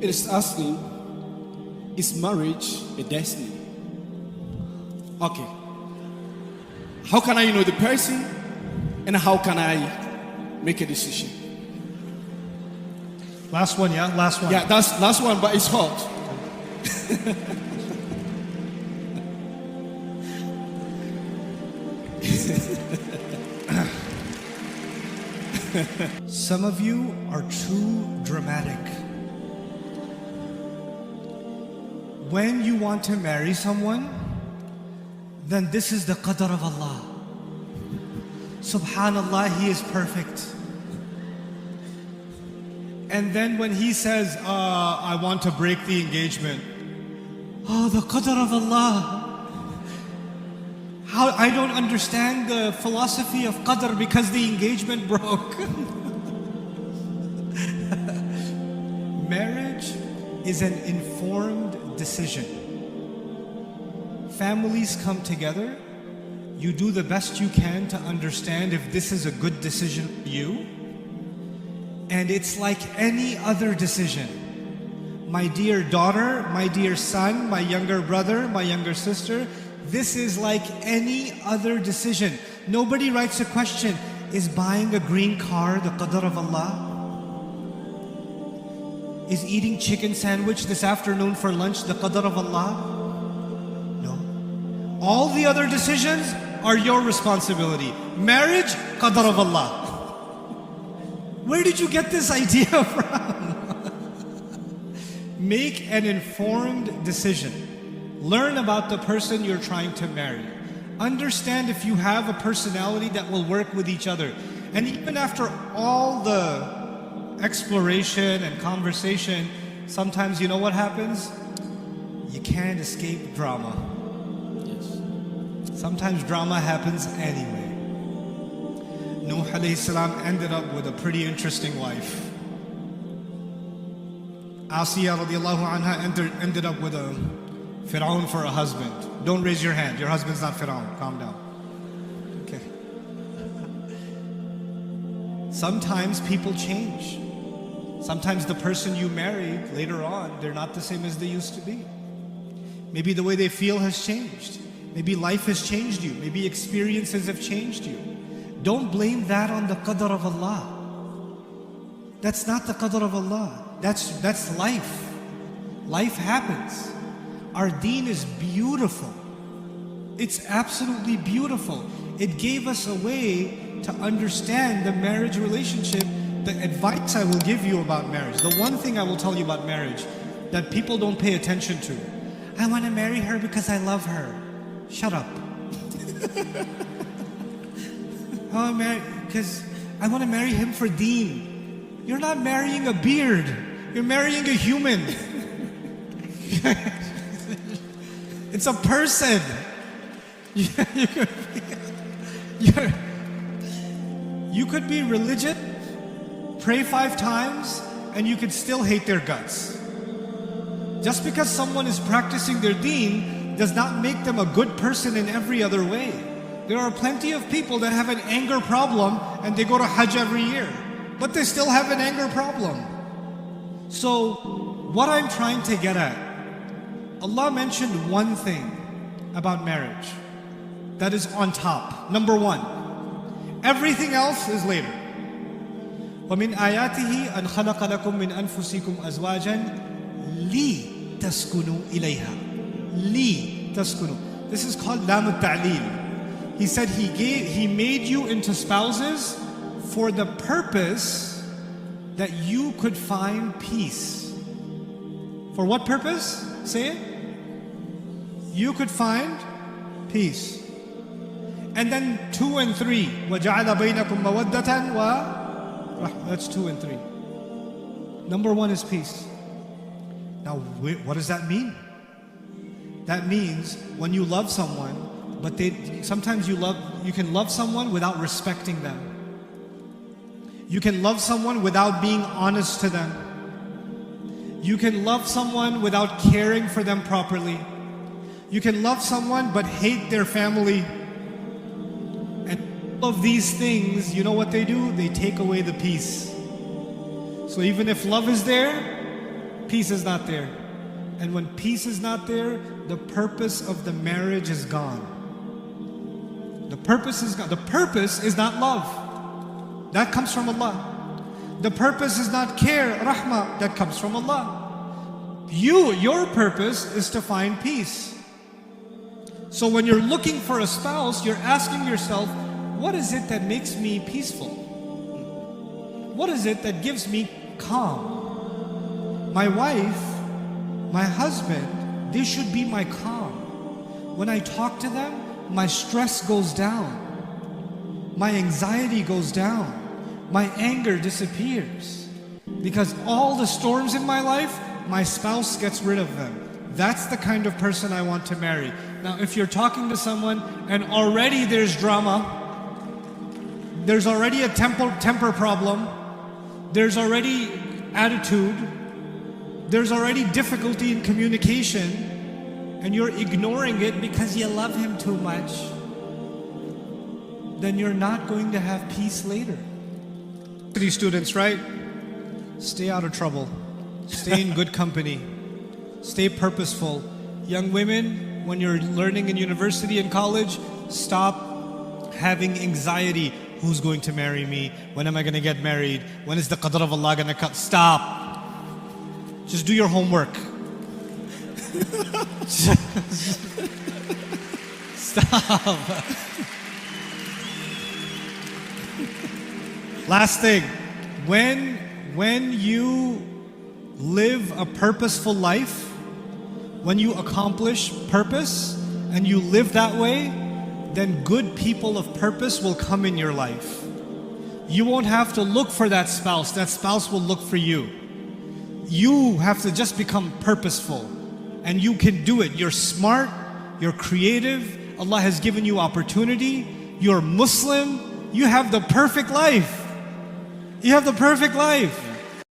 It is asking, is marriage a destiny? Okay. How can I know the person and how can I make a decision? Last one, yeah? Last one. Yeah, that's last one, but it's hot. Some of you are too dramatic. When you want to marry someone, then this is the qadr of Allah. Subhanallah, He is perfect. And then when He says, I want to break the engagement, oh, the qadr of Allah. How I don't understand the philosophy of qadr because the engagement broke. Marriage is an informed decision. Families come together. You do the best you can to understand if this is a good decision for you. And it's like any other decision. My dear daughter, my dear son, my younger brother, my younger sister, this is like any other decision. Nobody writes a question, is buying a green car the qadr of Allah? Is eating chicken sandwich this afternoon for lunch the qadr of Allah? No. All the other decisions are your responsibility. Marriage, qadr of Allah. Where did you get this idea from? Make an informed decision. Learn about the person you're trying to marry. Understand if you have a personality that will work with each other. And even after all the exploration and conversation, sometimes you know what happens? You can't escape drama. Yes. Sometimes drama happens anyway. Nuh alayhi salam ended up with a pretty interesting wife. Asiya radiallahu anha ended up with a Fir'aun for a husband. Don't raise your hand. Your husband's not Fir'aun. Calm down. Okay. Sometimes people change. Sometimes the person you married later on, they're not the same as they used to be. Maybe the way they feel has changed. Maybe life has changed you. Maybe experiences have changed you. Don't blame that on the qadr of Allah. That's not the qadr of Allah. That's life. Life happens. Our deen is beautiful. It's absolutely beautiful. It gave us a way to understand the marriage relationship. The advice I will give you about marriage, the one thing I will tell you about marriage that people don't pay attention to. I want to marry her because I love her. Shut up. Because I want to marry him for deen. You're not marrying a beard. You're marrying a human. It's a person. You could be religious, pray 5 times, and you could still hate their guts. Just because someone is practicing their deen does not make them a good person in every other way. There are plenty of people that have an anger problem and they go to Hajj every year, but they still have an anger problem. So, what I'm trying to get at, Allah mentioned one thing about marriage that is on top. Number 1, everything else is later. وَمِنْ آيَاتِهِ أَنْ خَلَقَ لَكُم مِّنْ أَنفُسِكُمْ أَزْوَاجًا لِتَسْكُنُوا إِلَيْهَا. لِتَسْكُنُوا. This is called lam al-ta'leel. He said He made you into spouses for the purpose that you could find peace. For what purpose? Say it. You could find peace. And then 2 and 3. وَجَعَلَ بَيْنَكُمْ مَوَدَّةً وَرَحْمَةً. That's 2 and 3. Number 1 is peace. Now, what does that mean? That means when you love someone, but sometimes you can love someone without respecting them. You can love someone without being honest to them. You can love someone without caring for them properly. You can love someone but hate their family. And all of these things, you know what they do? They take away the peace. So even if love is there, peace is not there. And when peace is not there, the purpose of the marriage is gone. The purpose is gone. The purpose is not love. That comes from Allah. The purpose is not care, rahmah. That comes from Allah. Your purpose is to find peace. So when you're looking for a spouse, you're asking yourself, what is it that makes me peaceful? What is it that gives me calm? My wife, my husband, they should be my calm. When I talk to them, my stress goes down. My anxiety goes down. My anger disappears. Because all the storms in my life, my spouse gets rid of them. That's the kind of person I want to marry. Now, if you're talking to someone and already there's drama, there's already a temper problem, there's already attitude, there's already difficulty in communication, and you're ignoring it because you love him too much, then you're not going to have peace later. These students, right? Stay out of trouble. Stay in good company. Stay purposeful. Young women, when you're learning in university and college, stop having anxiety. Who's going to marry me? When am I going to get married? When is the qadr of Allah going to come? Stop. Just do your homework. Stop. Last thing. When you live a purposeful life, when you accomplish purpose and you live that way, then good people of purpose will come in your life. You won't have to look for that spouse will look for you. You have to just become purposeful, and you can do it. You're smart, you're creative, Allah has given you opportunity, you're Muslim, you have the perfect life. You have the perfect life.